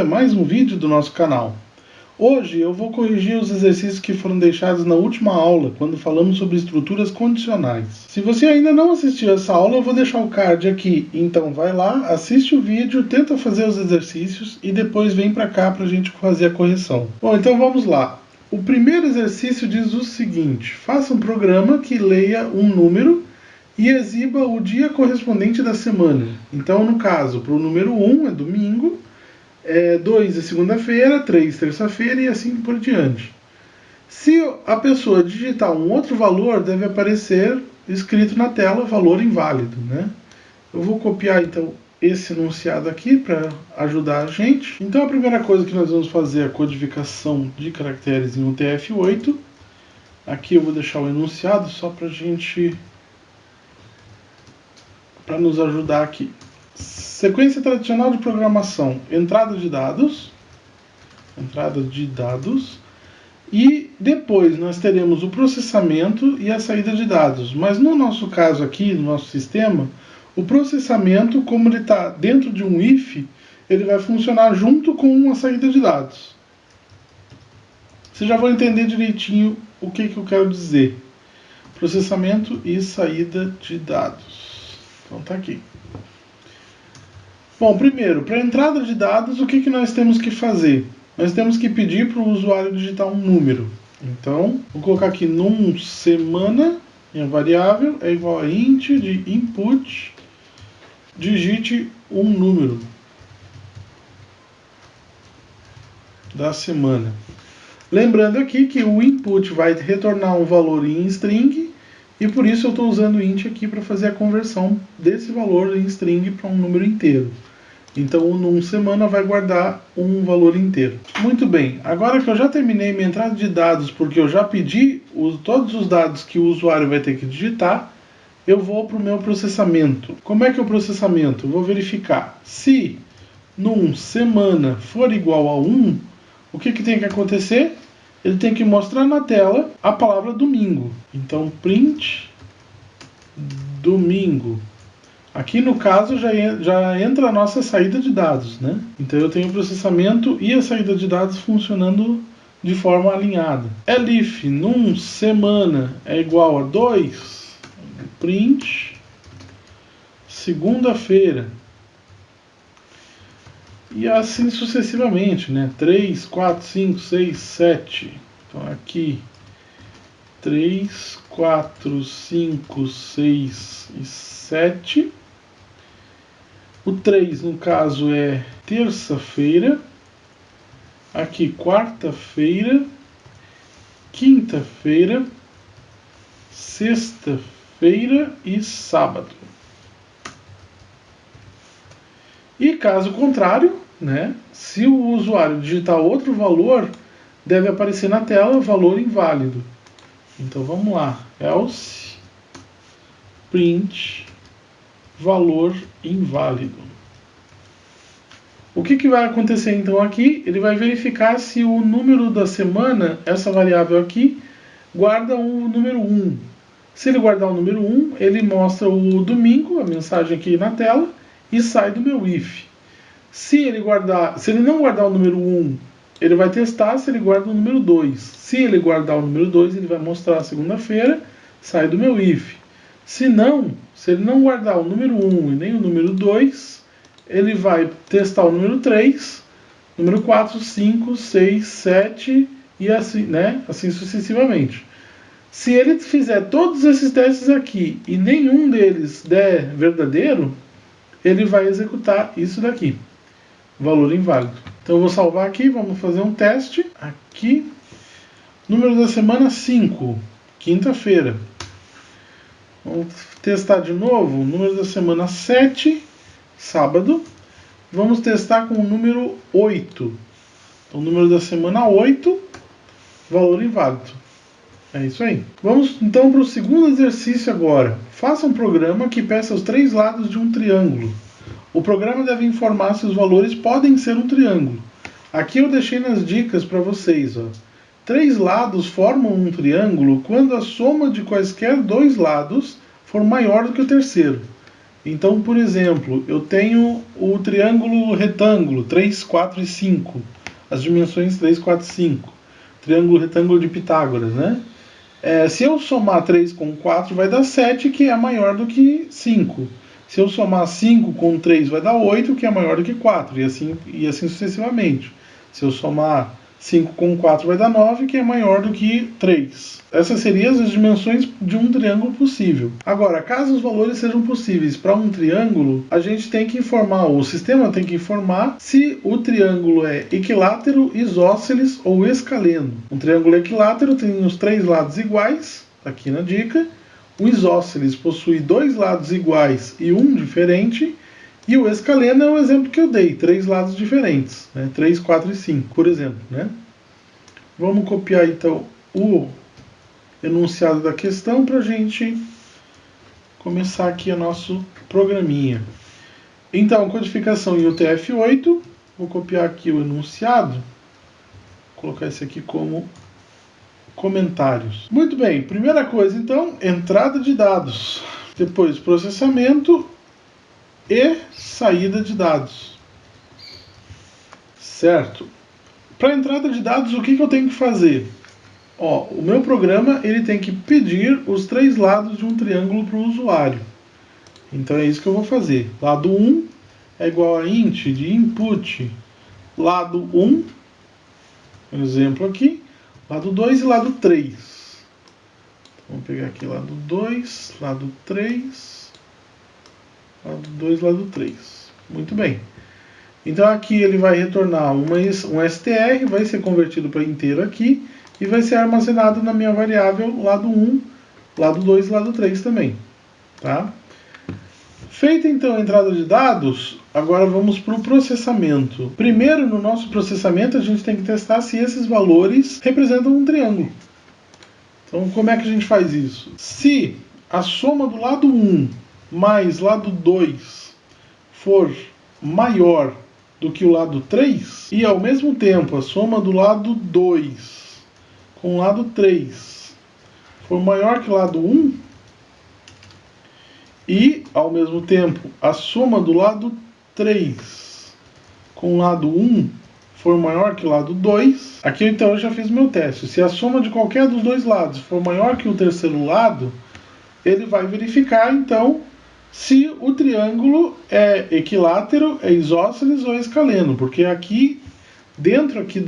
a mais um vídeo do nosso canal. Hoje eu vou corrigir os exercícios que foram deixados na última aula, quando falamos sobre estruturas condicionais. Se você ainda não assistiu essa aula, eu vou deixar o card aqui. Então vai lá, assiste o vídeo, tenta fazer os exercícios e depois vem para cá para a gente fazer a correção. Bom, então vamos lá. O primeiro exercício diz o seguinte: faça um programa que leia um número e exiba o dia correspondente da semana. Então, no caso, para o número 1 é domingo, 2 é segunda-feira, 3 terça-feira e assim por diante. Se a pessoa digitar um outro valor, deve aparecer escrito na tela valor inválido, né? Eu vou copiar então esse enunciado aqui para ajudar a gente. Então a primeira coisa que nós vamos fazer é a codificação de caracteres em UTF-8. Aqui eu vou deixar o enunciado só para nos ajudar aqui. Sequência tradicional de programação: entrada de dados, e depois nós teremos o processamento e a saída de dados. Mas no nosso caso aqui, no nosso sistema, o processamento, como ele está dentro de um if, ele vai funcionar junto com a saída de dados. Você já vai entender direitinho o que eu quero dizer. Processamento e saída de dados. Então tá aqui. Bom, primeiro, para a entrada de dados, o que nós temos que fazer? Nós temos que pedir para o usuário digitar um número. Então, vou colocar aqui num semana, minha variável é igual a int de input, digite um número da semana. Lembrando aqui que o input vai retornar um valor em string, e por isso eu estou usando o int aqui para fazer a conversão desse valor em string para um número inteiro. Então, o num semana vai guardar um valor inteiro. Muito bem, agora que eu já terminei minha entrada de dados, porque eu já pedi todos os dados que o usuário vai ter que digitar, eu vou para o meu processamento. Como é que é o processamento? Eu vou verificar. Se num semana for igual a 1, o que tem que acontecer? Ele tem que mostrar na tela a palavra domingo. Então, print domingo. Aqui no caso já entra a nossa saída de dados, né? Então eu tenho o processamento e a saída de dados funcionando de forma alinhada. Elif num semana é igual a 2, print segunda-feira. E assim sucessivamente, né? 3, 4, 5, 6, 7. Então aqui 3, 4, 5, 6 e 7. O 3, no caso, é terça-feira. Aqui, quarta-feira, quinta-feira, sexta-feira e sábado. E caso contrário, né, se o usuário digitar outro valor, deve aparecer na tela valor inválido. Então vamos lá, else print valor inválido. O que vai acontecer então aqui? Ele vai verificar se o número da semana, essa variável aqui, guarda o número 1. Se ele guardar o número 1, ele mostra o domingo, a mensagem aqui na tela, e sai do meu if. Se ele não guardar o número 1, ele vai testar se ele guarda o número 2. Se ele guardar o número 2, ele vai mostrar a segunda-feira, sai do meu if. Se ele não guardar o número 1 e nem o número 2, ele vai testar o número 3, número 4, 5, 6, 7 e assim, né? Assim sucessivamente. Se ele fizer todos esses testes aqui e nenhum deles der verdadeiro, ele vai executar isso daqui, valor inválido. Então eu vou salvar aqui, vamos fazer um teste. Aqui, número da semana 5, quinta-feira. Vamos testar de novo, número da semana 7, sábado. Vamos testar com o número 8. Então, número da semana 8, valor inválido. É isso aí. Vamos então para o segundo exercício agora. Faça um programa que peça os 3 lados de um triângulo. O programa deve informar se os valores podem ser um triângulo. Aqui eu deixei nas dicas para vocês. 3 lados formam um triângulo quando a soma de quaisquer 2 lados for maior do que o terceiro. Então, por exemplo, eu tenho o triângulo retângulo 3, 4 e 5. As dimensões 3, 4 e 5. Triângulo retângulo de Pitágoras, né? Se eu somar 3 com 4 vai dar 7, que é maior do que 5. Se eu somar 5 com 3 vai dar 8, que é maior do que 4. E assim sucessivamente. Se eu somar 5 com 4 vai dar 9, que é maior do que 3. Essas seriam as dimensões de um triângulo possível. Agora, caso os valores sejam possíveis para um triângulo, a gente tem que informar, o sistema tem que informar se o triângulo é equilátero, isósceles ou escaleno. Um triângulo equilátero tem os 3 lados iguais, aqui na dica. O isósceles possui 2 lados iguais e um diferente. E o escaleno é o exemplo que eu dei, 3 lados diferentes, né? 3, 4 e 5, por exemplo, né? Vamos copiar então o enunciado da questão para a gente começar aqui o nosso programinha. Então, codificação em UTF-8, vou copiar aqui o enunciado, vou colocar esse aqui como comentários. Muito bem, primeira coisa então, entrada de dados, depois processamento e saída de dados. Certo? Para entrada de dados, o que eu tenho que fazer? O meu programa ele tem que pedir os 3 lados de um triângulo para o usuário. Então é isso que eu vou fazer. Lado 1 é igual a int de input lado 1, um exemplo aqui, lado 2 e lado 3. Então, vamos pegar aqui lado 2, lado 3, lado 2, lado 3. Muito bem. Então aqui ele vai retornar um str, vai ser convertido para inteiro aqui e vai ser armazenado na minha variável lado 1, lado 2 e lado 3 também. Tá? Feita então a entrada de dados, agora vamos para o processamento. Primeiro, no nosso processamento, a gente tem que testar se esses valores representam um triângulo. Então, como é que a gente faz isso? Se a soma do lado 1 mais lado 2 for maior do que o lado 3, e ao mesmo tempo a soma do lado 2 com o lado 3 for maior que o lado 1, e ao mesmo tempo a soma do lado 3 com o lado 1 for maior que o lado 2, aqui então eu já fiz meu teste. Se a soma de qualquer dos dois lados for maior que o terceiro lado, ele vai verificar então se o triângulo é equilátero, é isósceles ou escaleno, porque aqui dentro aqui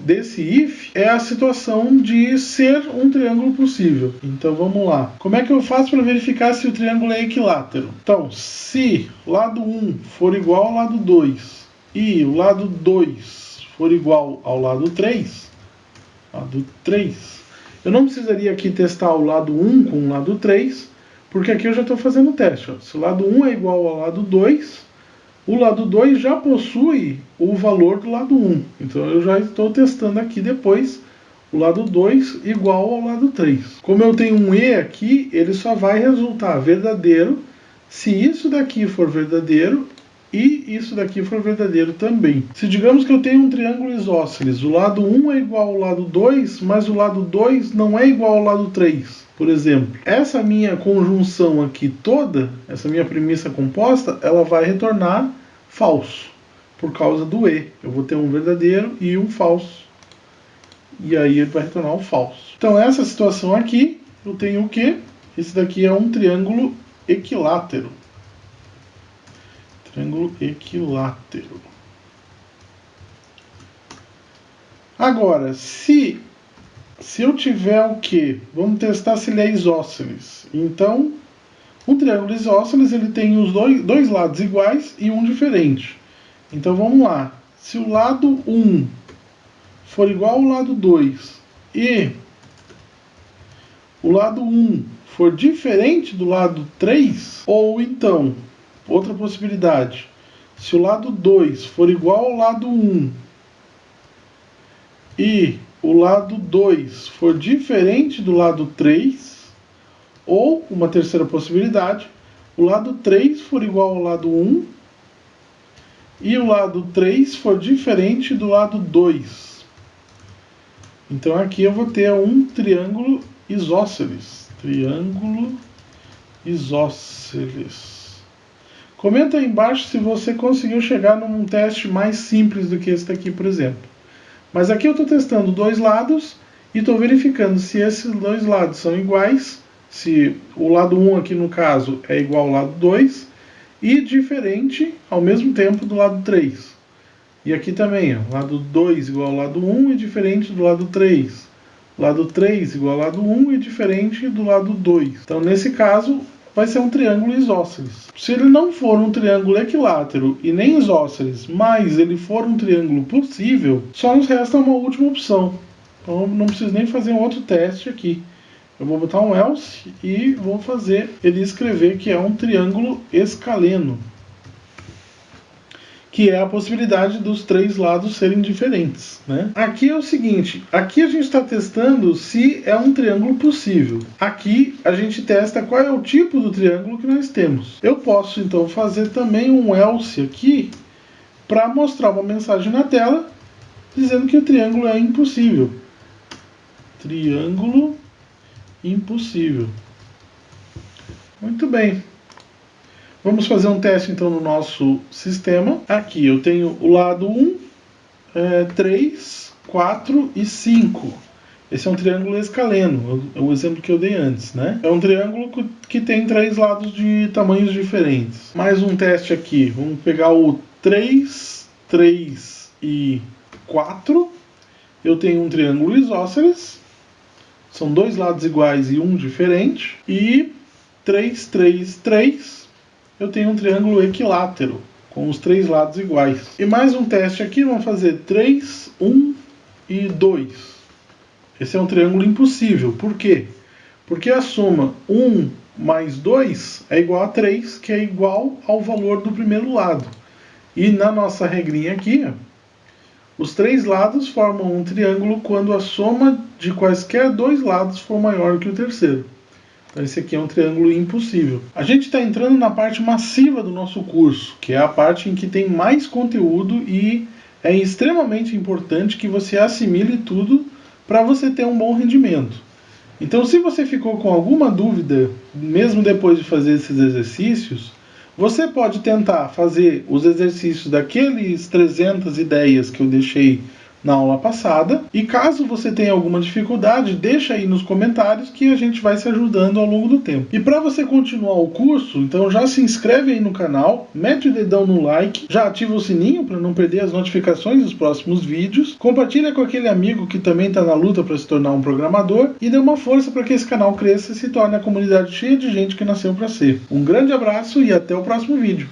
desse if é a situação de ser um triângulo possível. Então vamos lá. Como é que eu faço para verificar se o triângulo é equilátero? Então, se o lado 1 for igual ao lado 2 e o lado 2 for igual ao lado 3, eu não precisaria aqui testar o lado 1 com o lado 3, porque aqui eu já estou fazendo o teste. Se o lado 1 é igual ao lado 2, o lado 2 já possui o valor do lado 1. Então eu já estou testando aqui depois o lado 2 igual ao lado 3. Como eu tenho um E aqui, ele só vai resultar verdadeiro se isso daqui for verdadeiro e isso daqui for verdadeiro também. Se digamos que eu tenho um triângulo isósceles, o lado 1 é igual ao lado 2, mas o lado 2 não é igual ao lado 3. Por exemplo, essa minha conjunção aqui toda, essa minha premissa composta, ela vai retornar falso, por causa do E. Eu vou ter um verdadeiro e um falso. E aí ele vai retornar o falso. Então essa situação aqui, eu tenho o quê? Esse daqui é um triângulo equilátero. Triângulo equilátero. Agora, se eu tiver o quê? Vamos testar se ele é isósceles. Então, um triângulo isósceles ele tem os dois lados iguais e um diferente. Então vamos lá. Se o lado 1 for igual ao lado 2 e o lado 1 for diferente do lado 3, ou então, outra possibilidade, se o lado 2 for igual ao lado 1 e o lado 2 for diferente do lado 3, ou uma terceira possibilidade, o lado 3 for igual ao lado 1 e o lado 3 for diferente do lado 2. Então aqui eu vou ter um triângulo isósceles. Triângulo isósceles. Comenta aí embaixo se você conseguiu chegar num teste mais simples do que esse daqui, por exemplo. Mas aqui eu estou testando dois lados e estou verificando se esses dois lados são iguais, se o lado 1 aqui no caso é igual ao lado 2 e diferente ao mesmo tempo do lado 3. E aqui também, ó, lado 2 igual ao lado 1 e diferente do lado 3. Lado 3 igual ao lado 1 e diferente do lado 2. Então nesse caso vai ser um triângulo isósceles. Se ele não for um triângulo equilátero e nem isósceles, mas ele for um triângulo possível, só nos resta uma última opção. Então não preciso nem fazer um outro teste aqui. Eu vou botar um else e vou fazer ele escrever que é um triângulo escaleno, que é a possibilidade dos três lados serem diferentes, né? Aqui é o seguinte, aqui a gente está testando se é um triângulo possível. Aqui a gente testa qual é o tipo do triângulo que nós temos. Eu posso então fazer também um else aqui para mostrar uma mensagem na tela dizendo que o triângulo é impossível. Triângulo impossível. Muito bem. Vamos fazer um teste então no nosso sistema. Aqui eu tenho o lado 1, 3, 4 e 5. Esse é um triângulo escaleno, é o exemplo que eu dei antes, né? É um triângulo que tem três lados de tamanhos diferentes. Mais um teste aqui. Vamos pegar o 3, 3 e 4. Eu tenho um triângulo isósceles. São dois lados iguais e um diferente. E 3, 3, 3. Eu tenho um triângulo equilátero, com os três lados iguais. E mais um teste aqui, vamos fazer 3, 1 e 2. Esse é um triângulo impossível. Por quê? Porque a soma 1 mais 2 é igual a 3, que é igual ao valor do primeiro lado. E na nossa regrinha aqui, os três lados formam um triângulo quando a soma de quaisquer dois lados for maior que o terceiro. Então esse aqui é um triângulo impossível. A gente está entrando na parte massiva do nosso curso, que é a parte em que tem mais conteúdo e é extremamente importante que você assimile tudo para você ter um bom rendimento. Então se você ficou com alguma dúvida, mesmo depois de fazer esses exercícios, você pode tentar fazer os exercícios daqueles 300 ideias que eu deixei na aula passada. E caso você tenha alguma dificuldade, deixa aí nos comentários que a gente vai se ajudando ao longo do tempo. E para você continuar o curso, então já se inscreve aí no canal, mete o dedão no like, já ativa o sininho para não perder as notificações dos próximos vídeos, compartilha com aquele amigo que também está na luta para se tornar um programador e dê uma força para que esse canal cresça e se torne a comunidade cheia de gente que nasceu para ser. Um grande abraço e até o próximo vídeo.